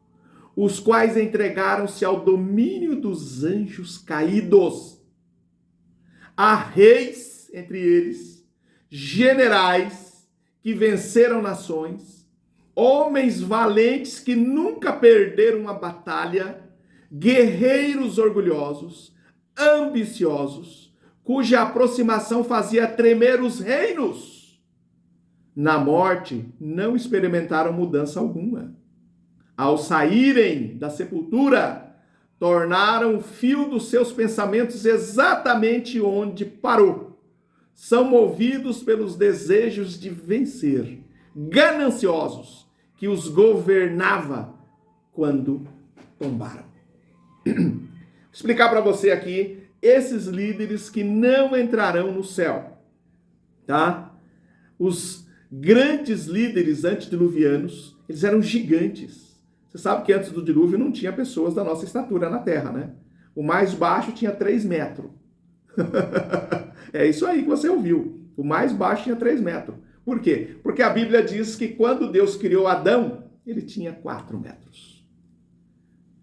os quais entregaram-se ao domínio dos anjos caídos. Há reis entre eles, generais que venceram nações, homens valentes que nunca perderam uma batalha, guerreiros orgulhosos, ambiciosos, cuja aproximação fazia tremer os reinos. Na morte, não experimentaram mudança alguma. Ao saírem da sepultura, tornaram o fio dos seus pensamentos exatamente onde parou. São movidos pelos desejos de vencer, gananciosos, que os governava quando tombaram. Vou explicar para você aqui esses líderes que não entrarão no céu, tá? Os grandes líderes antediluvianos, eles eram gigantes. Você sabe que antes do dilúvio não tinha pessoas da nossa estatura na Terra, né? O mais baixo tinha 3 metros. É isso aí que você ouviu. O mais baixo tinha 3 metros. Por quê? Porque a Bíblia diz que quando Deus criou Adão, ele tinha 4 metros.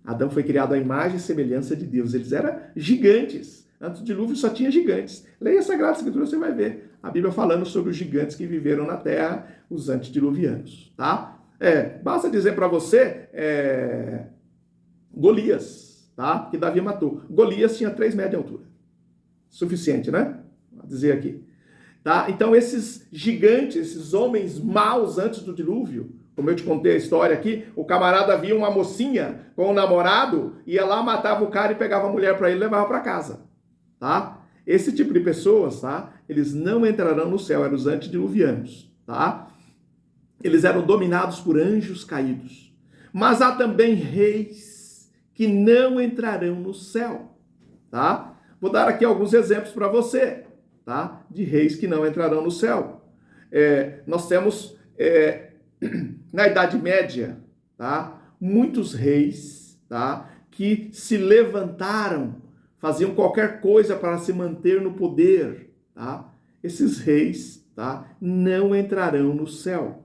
Adão foi criado à imagem e semelhança de Deus. Eles eram gigantes. Antes do dilúvio só tinha gigantes. Leia a Sagrada Escritura, você vai ver a Bíblia falando sobre os gigantes que viveram na Terra, os antediluvianos, tá? Basta dizer para você Golias, tá? Que Davi matou. Golias tinha 3 metros de altura. Suficiente, né? Vou dizer aqui. Tá? Então esses gigantes, esses homens maus antes do dilúvio, como eu te contei a história aqui, o camarada via uma mocinha com um namorado, ia lá, matava o cara e pegava a mulher para ele e levava para casa. Tá? Esse tipo de pessoas, tá? Eles não entrarão no céu, eram os antediluvianos, tá? Eles eram dominados por anjos caídos. Mas há também reis que não entrarão no céu, tá? Vou dar aqui alguns exemplos para você, tá? De reis que não entrarão no céu. Nós temos, na Idade Média, tá? Muitos reis, tá? Que se levantaram, faziam qualquer coisa para se manter no poder, tá? Esses reis, tá? Não entrarão no céu.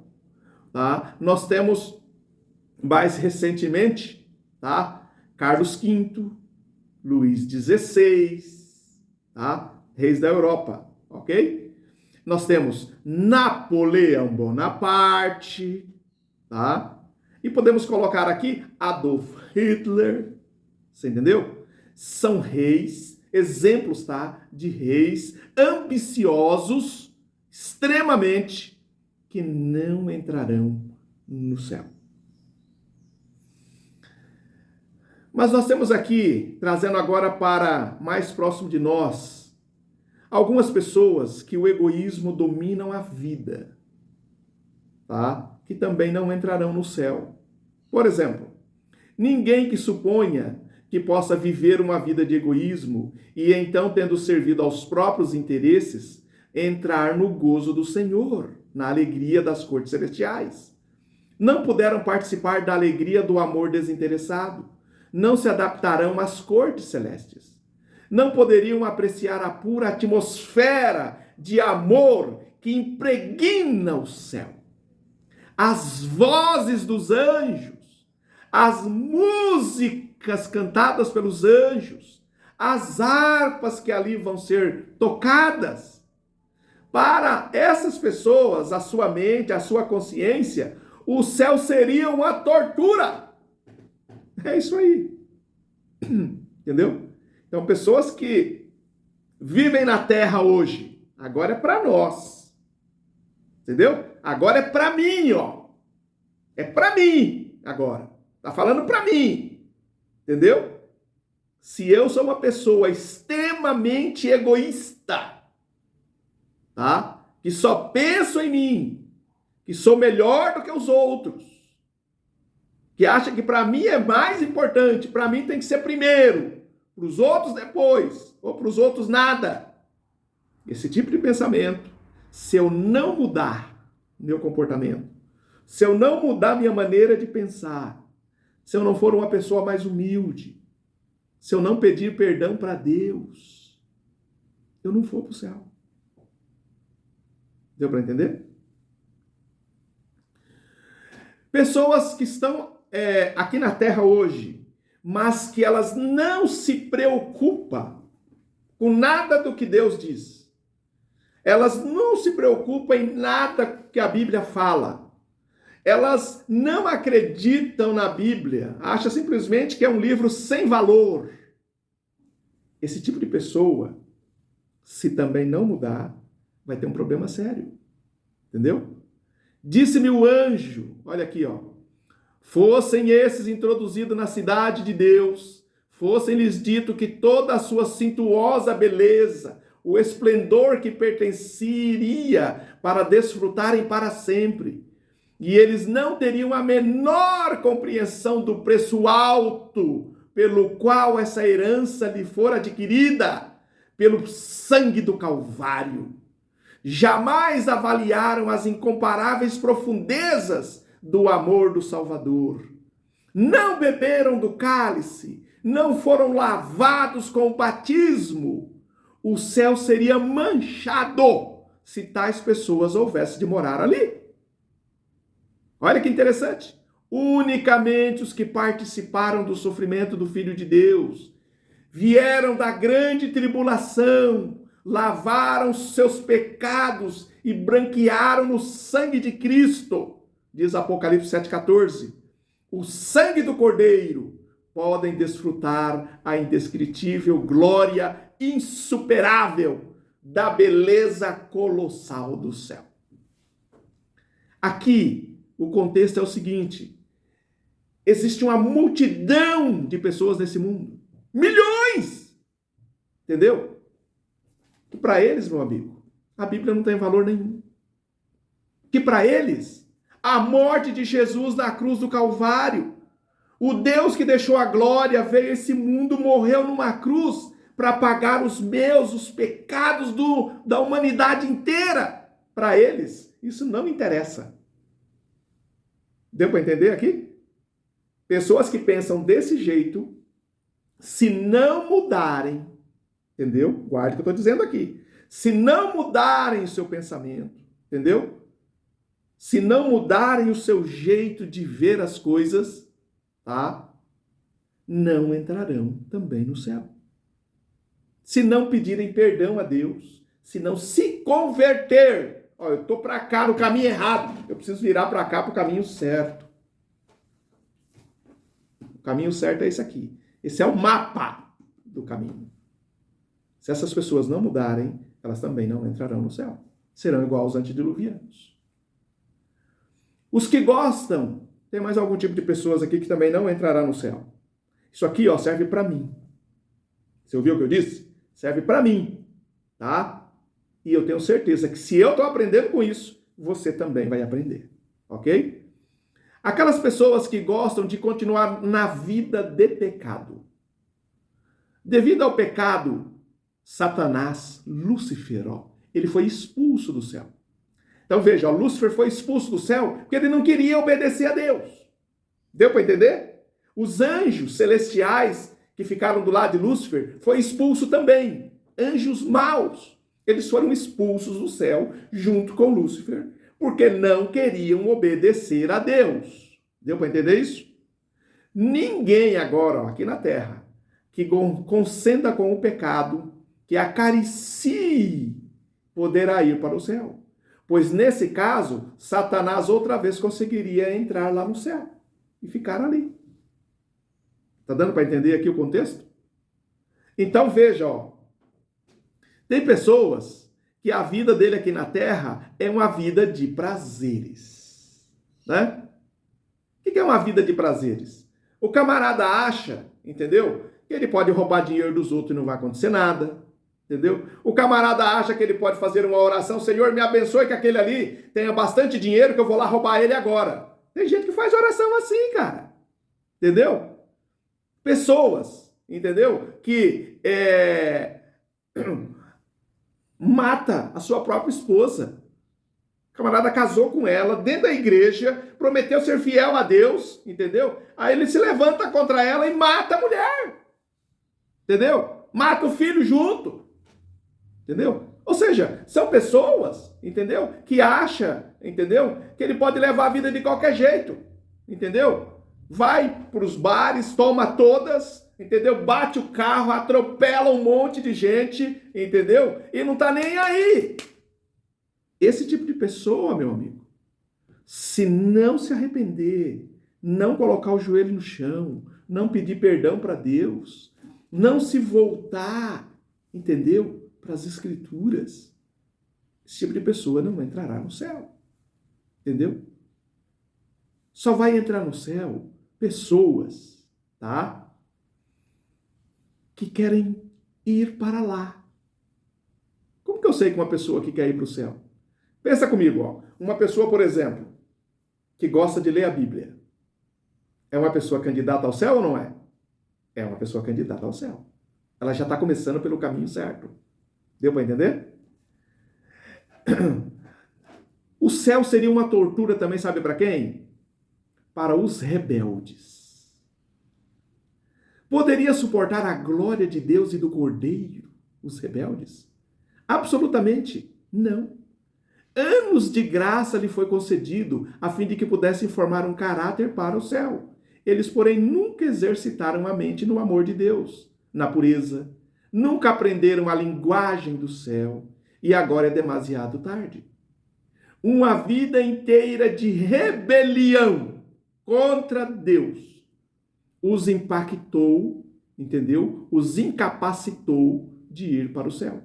Tá? Nós temos mais recentemente, tá? Carlos V, Luís XVI, tá? Reis da Europa, ok? Nós temos Napoleão Bonaparte, tá? E podemos colocar aqui Adolf Hitler, você entendeu? São reis, exemplos, tá? De reis ambiciosos, extremamente, que não entrarão no céu. Mas nós temos aqui, trazendo agora para mais próximo de nós, algumas pessoas que o egoísmo dominam a vida, tá? Que também não entrarão no céu. Por exemplo, ninguém que suponha que possa viver uma vida de egoísmo e então, tendo servido aos próprios interesses, entrar no gozo do Senhor, na alegria das cortes celestiais. Não puderam participar da alegria do amor desinteressado. Não se adaptarão às cortes celestes. Não poderiam apreciar a pura atmosfera de amor que impregna o céu. As vozes dos anjos, as músicas cantadas pelos anjos, as harpas que ali vão ser tocadas. Para essas pessoas, a sua mente, a sua consciência, o céu seria uma tortura. É isso aí. Entendeu? Então, pessoas que vivem na terra hoje, agora é para nós. Entendeu? Agora é para mim, ó. É para mim agora. Tá falando para mim. Entendeu? Se eu sou uma pessoa extremamente egoísta, tá? Que só penso em mim, que sou melhor do que os outros, que acha que para mim é mais importante, para mim tem que ser primeiro, para os outros depois, ou para os outros nada. Esse tipo de pensamento, se eu não mudar meu comportamento, se eu não mudar minha maneira de pensar, se eu não for uma pessoa mais humilde, se eu não pedir perdão para Deus, eu não vou para o céu. Deu para entender? Pessoas que estão aqui na Terra hoje, mas que elas não se preocupam com nada do que Deus diz. Elas não se preocupam em nada que a Bíblia fala. Elas não acreditam na Bíblia, acham simplesmente que é um livro sem valor. Esse tipo de pessoa, se também não mudar, vai ter um problema sério. Entendeu? Disse-me o anjo, olha aqui, ó. fossem esses introduzidos na cidade de Deus, fossem-lhes dito que toda a sua suntuosa beleza, o esplendor que pertencia para desfrutarem para sempre, e eles não teriam a menor compreensão do preço alto pelo qual essa herança lhe fora adquirida, pelo sangue do Calvário. Jamais avaliaram as incomparáveis profundezas do amor do Salvador. Não beberam do cálice, não foram lavados com o batismo. O céu seria manchado se tais pessoas houvessem de morar ali. Olha que interessante. Unicamente os que participaram do sofrimento do Filho de Deus, vieram da grande tribulação, lavaram seus pecados e branquearam no sangue de Cristo, diz Apocalipse 7,14. O sangue do Cordeiro podem desfrutar a indescritível glória insuperável da beleza colossal do céu. Aqui, o contexto é o seguinte: existe uma multidão de pessoas nesse mundo. Milhões! Entendeu? Que para eles, meu amigo, a Bíblia não tem valor nenhum. Que para eles, a morte de Jesus na cruz do Calvário, o Deus que deixou a glória, veio a esse mundo, morreu numa cruz para pagar os pecados da humanidade inteira. Para eles, isso não interessa. Deu para entender aqui? Pessoas que pensam desse jeito, se não mudarem, entendeu? Guarde o que eu estou dizendo aqui. Se não mudarem o seu pensamento, entendeu? Se não mudarem o seu jeito de ver as coisas, tá? Não entrarão também no céu. Se não pedirem perdão a Deus, se não se converter, ó, eu estou para cá no caminho errado, eu preciso virar para cá para o caminho certo. O caminho certo é esse aqui. Esse é o mapa do caminho. Se essas pessoas não mudarem, elas também não entrarão no céu. Serão igual aos antediluvianos. Os que gostam, tem mais algum tipo de pessoas aqui que também não entrará no céu. Isso aqui, ó, serve para mim. Você ouviu o que eu disse? Serve para mim, tá? E eu tenho certeza que se eu estou aprendendo com isso, você também vai aprender, ok? Aquelas pessoas que gostam de continuar na vida de pecado. Devido ao pecado, Satanás, Lúcifer, ó, ele foi expulso do céu. Então veja, ó, Lúcifer foi expulso do céu porque ele não queria obedecer a Deus. Deu para entender? Os anjos celestiais que ficaram do lado de Lúcifer foi expulso também. Anjos maus. Eles foram expulsos do céu junto com Lúcifer porque não queriam obedecer a Deus. Deu para entender isso? Ninguém agora, ó, aqui na terra, que consenta com o pecado, que acaricie, poderá ir para o céu. Pois nesse caso, Satanás outra vez conseguiria entrar lá no céu e ficar ali. Tá dando para entender aqui o contexto? Então veja, ó, tem pessoas que a vida dele aqui na terra é uma vida de prazeres, né? O que é uma vida de prazeres? O camarada acha, entendeu? Que ele pode roubar dinheiro dos outros e não vai acontecer nada, entendeu? O camarada acha que ele pode fazer uma oração: Senhor, me abençoe que aquele ali tenha bastante dinheiro que eu vou lá roubar ele agora. Tem gente que faz oração assim, cara, entendeu? Pessoas, entendeu? Que mata a sua própria esposa. O camarada casou com ela dentro da igreja, prometeu ser fiel a Deus, entendeu? Aí ele se levanta contra ela e mata a mulher, entendeu? Mata o filho junto, entendeu? Ou seja, são pessoas, entendeu? Que acham, entendeu? Que ele pode levar a vida de qualquer jeito, entendeu? Vai para os bares, toma todas, entendeu? Bate o carro, atropela um monte de gente, entendeu? E não tá nem aí. Esse tipo de pessoa, meu amigo, se não se arrepender, não colocar o joelho no chão, não pedir perdão para Deus, não se voltar, entendeu? Para as escrituras, esse tipo de pessoa não entrará no céu, entendeu? Só vai entrar no céu pessoas, tá? Que querem ir para lá. Como que eu sei que uma pessoa que quer ir para o céu? Pensa comigo, ó. Uma pessoa, por exemplo, que gosta de ler a Bíblia. É uma pessoa candidata ao céu ou não é? É uma pessoa candidata ao céu. Ela já está começando pelo caminho certo. Deu para entender? O céu seria uma tortura também, sabe para quem? Para os rebeldes. Poderia suportar a glória de Deus e do Cordeiro os rebeldes? Absolutamente não. Anos de graça lhe foi concedido a fim de que pudessem formar um caráter para o céu. Eles, porém, nunca exercitaram a mente no amor de Deus, na pureza. Nunca aprenderam a linguagem do céu. E agora é demasiado tarde. Uma vida inteira de rebelião contra Deus os impactou, entendeu? Os incapacitou de ir para o céu.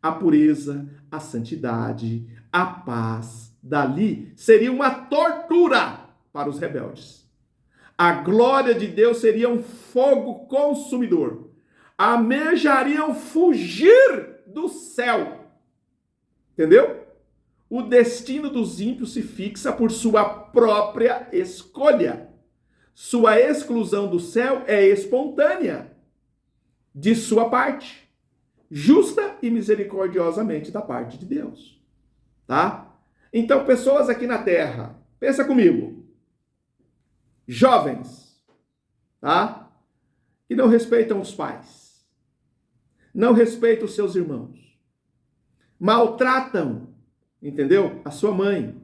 A pureza, a santidade, a paz, dali seria uma tortura para os rebeldes. A glória de Deus seria um fogo consumidor. Almejariam fugir do céu. Entendeu? O destino dos ímpios se fixa por sua própria escolha. Sua exclusão do céu é espontânea, de sua parte, justa e misericordiosamente da parte de Deus. Tá? Então, pessoas aqui na terra, pensa comigo, jovens, tá? Que não respeitam os pais, não respeitam os seus irmãos, maltratam, entendeu? A sua mãe.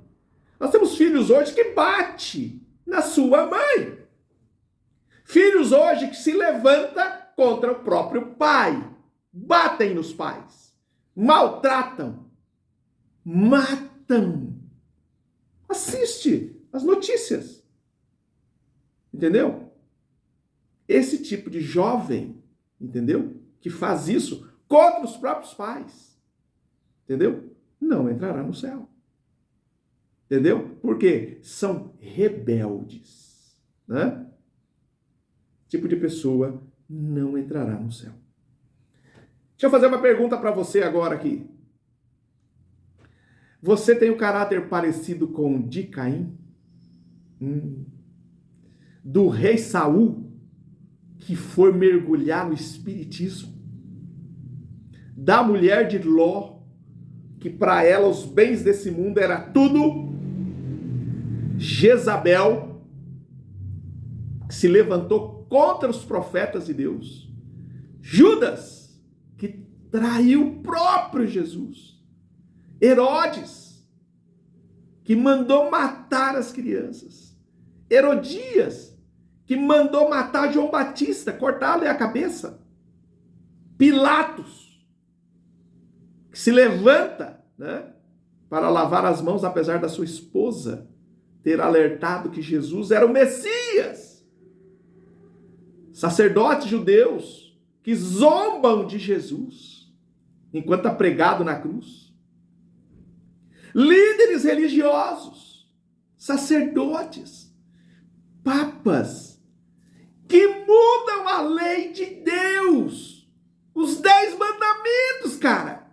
Nós temos filhos hoje que bate na sua mãe. Filhos hoje que se levanta contra o próprio pai. Batem nos pais. Maltratam. Matam. Assiste as notícias. Entendeu? Esse tipo de jovem, entendeu? Que faz isso contra os próprios pais. Entendeu? Não entrará no céu. Entendeu? Porque são rebeldes. Né? Tipo de pessoa não entrará no céu. Deixa eu fazer uma pergunta para você agora aqui. Você tem o caráter parecido com o de Caim? Do rei Saul, que foi mergulhar no espiritismo? Da mulher de Ló, que para ela os bens desse mundo era tudo? Jezabel, que se levantou contra os profetas de Deus. Judas, que traiu o próprio Jesus. Herodes, que mandou matar as crianças. Herodias, que mandou matar João Batista, cortar-lhe a cabeça. Pilatos, que se levanta, né, para lavar as mãos, apesar da sua esposa ter alertado que Jesus era o Messias. Sacerdotes judeus que zombam de Jesus enquanto está pregado na cruz. Líderes religiosos, sacerdotes, papas, que mudam a lei de Deus, os 10 mandamentos, cara.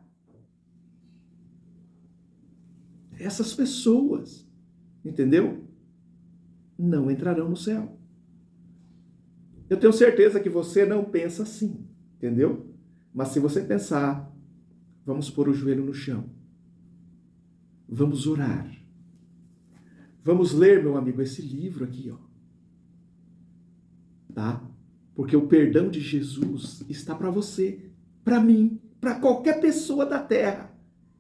Essas pessoas, entendeu? Não entrarão no céu. Eu tenho certeza que você não pensa assim, entendeu? Mas se você pensar, vamos pôr o joelho no chão. Vamos orar. Vamos ler, meu amigo, esse livro aqui, ó. Tá? Porque o perdão de Jesus está para você, para mim, para qualquer pessoa da terra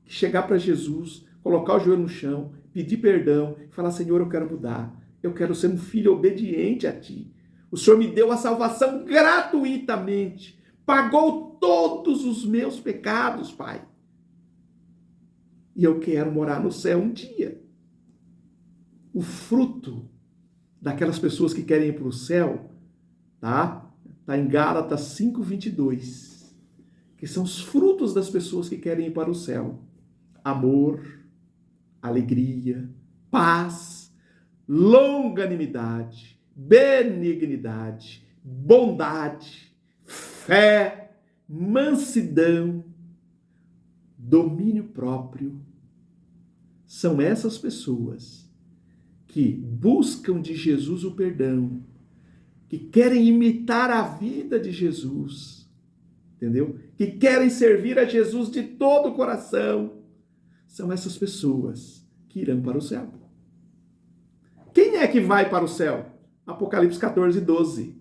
que chegar para Jesus, colocar o joelho no chão, pedir perdão e falar: Senhor, eu quero mudar. Eu quero ser um filho obediente a Ti. O Senhor me deu a salvação gratuitamente. Pagou todos os meus pecados, Pai. E eu quero morar no céu um dia. O fruto daquelas pessoas que querem ir para o céu, tá? Está em Gálatas 5:22. Que são os frutos das pessoas que querem ir para o céu. Amor, alegria, paz, longanimidade, benignidade, bondade, fé, mansidão, domínio próprio. São essas pessoas que buscam de Jesus o perdão, que querem imitar a vida de Jesus, entendeu? Que querem servir a Jesus de todo o coração. São essas pessoas que irão para o céu. Quem é que vai para o céu? Apocalipse 14, 12.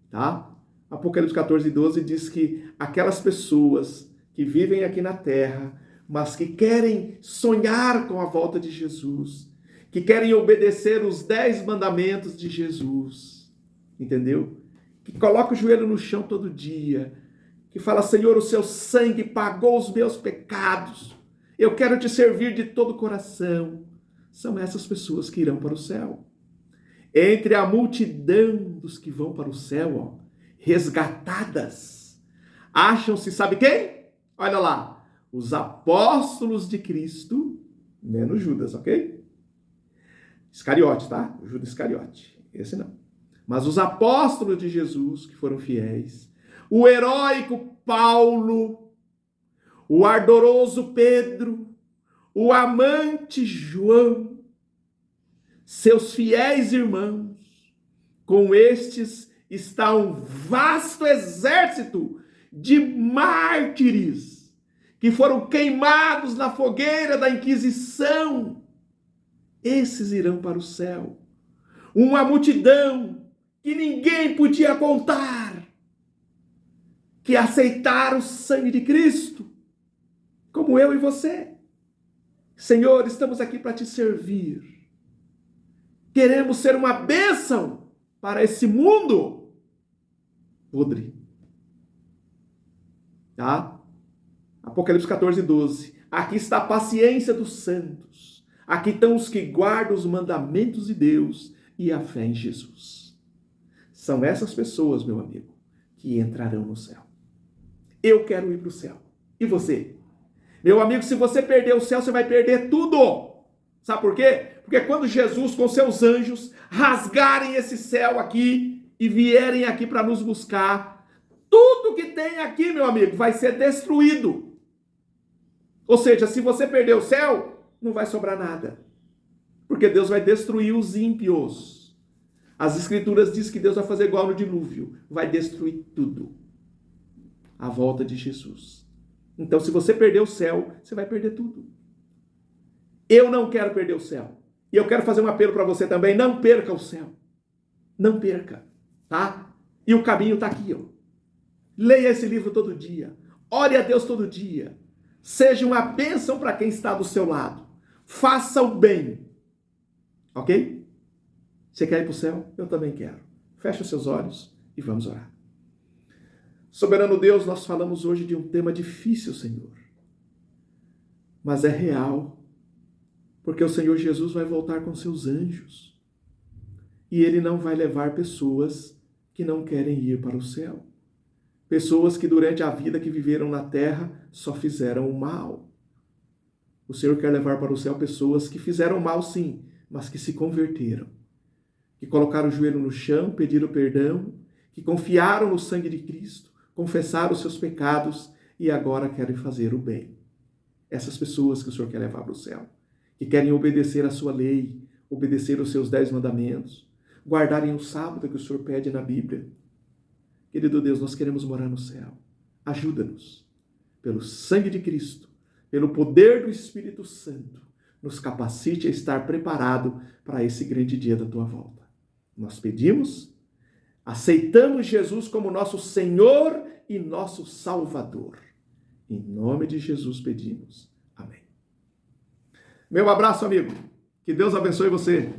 Tá? Apocalipse 14, 12 diz que aquelas pessoas que vivem aqui na terra, mas que querem sonhar com a volta de Jesus, que querem obedecer os 10 mandamentos de Jesus, entendeu? Que coloca o joelho no chão todo dia, que fala: Senhor, o seu sangue pagou os meus pecados, eu quero te servir de todo o coração. São essas pessoas que irão para o céu. Entre a multidão dos que vão para o céu, resgatadas, acham-se, sabe quem? Olha lá, os apóstolos de Cristo, menos Judas, ok? Iscariote, tá? O Judas Iscariote, esse não. Mas os apóstolos de Jesus, que foram fiéis, o heróico Paulo, o ardoroso Pedro, o amante João, seus fiéis irmãos, com estes está um vasto exército de mártires que foram queimados na fogueira da Inquisição. Esses irão para o céu. Uma multidão que ninguém podia contar, que aceitaram o sangue de Cristo, como eu e você. Senhor, estamos aqui para te servir. Queremos ser uma bênção para esse mundo podre. Tá? Apocalipse 14, 12. Aqui está a paciência dos santos. Aqui estão os que guardam os mandamentos de Deus e a fé em Jesus. São essas pessoas, meu amigo, que entrarão no céu. Eu quero ir para o céu. E você? Meu amigo, se você perder o céu, você vai perder tudo. Sabe por quê? Porque quando Jesus com seus anjos rasgarem esse céu aqui e vierem aqui para nos buscar, tudo que tem aqui, meu amigo, vai ser destruído. Ou seja, se você perder o céu, não vai sobrar nada. Porque Deus vai destruir os ímpios. As escrituras dizem que Deus vai fazer igual no dilúvio. Vai destruir tudo. A volta de Jesus. Então, se você perder o céu, você vai perder tudo. Eu não quero perder o céu. E eu quero fazer um apelo para você também. Não perca o céu. Não perca. Tá? E o caminho está aqui, ó. Leia esse livro todo dia. Ore a Deus todo dia. Seja uma bênção para quem está do seu lado. Faça o bem. Ok? Você quer ir para o céu? Eu também quero. Feche os seus olhos e vamos orar. Soberano Deus, nós falamos hoje de um tema difícil, Senhor. Mas é real. Porque o Senhor Jesus vai voltar com seus anjos. E Ele não vai levar pessoas que não querem ir para o céu. Pessoas que durante a vida que viveram na terra só fizeram o mal. O Senhor quer levar para o céu pessoas que fizeram mal sim, mas que se converteram. Que colocaram o joelho no chão, pediram perdão, que confiaram no sangue de Cristo, confessaram os seus pecados e agora querem fazer o bem. Essas pessoas que o Senhor quer levar para o céu. Que querem obedecer a sua lei, obedecer os seus 10 mandamentos, guardarem o sábado que o Senhor pede na Bíblia. Querido Deus, nós queremos morar no céu. Ajuda-nos, pelo sangue de Cristo, pelo poder do Espírito Santo, nos capacite a estar preparado para esse grande dia da tua volta. Nós pedimos, aceitamos Jesus como nosso Senhor e nosso Salvador. Em nome de Jesus pedimos. Amém. Meu abraço, amigo. Que Deus abençoe você.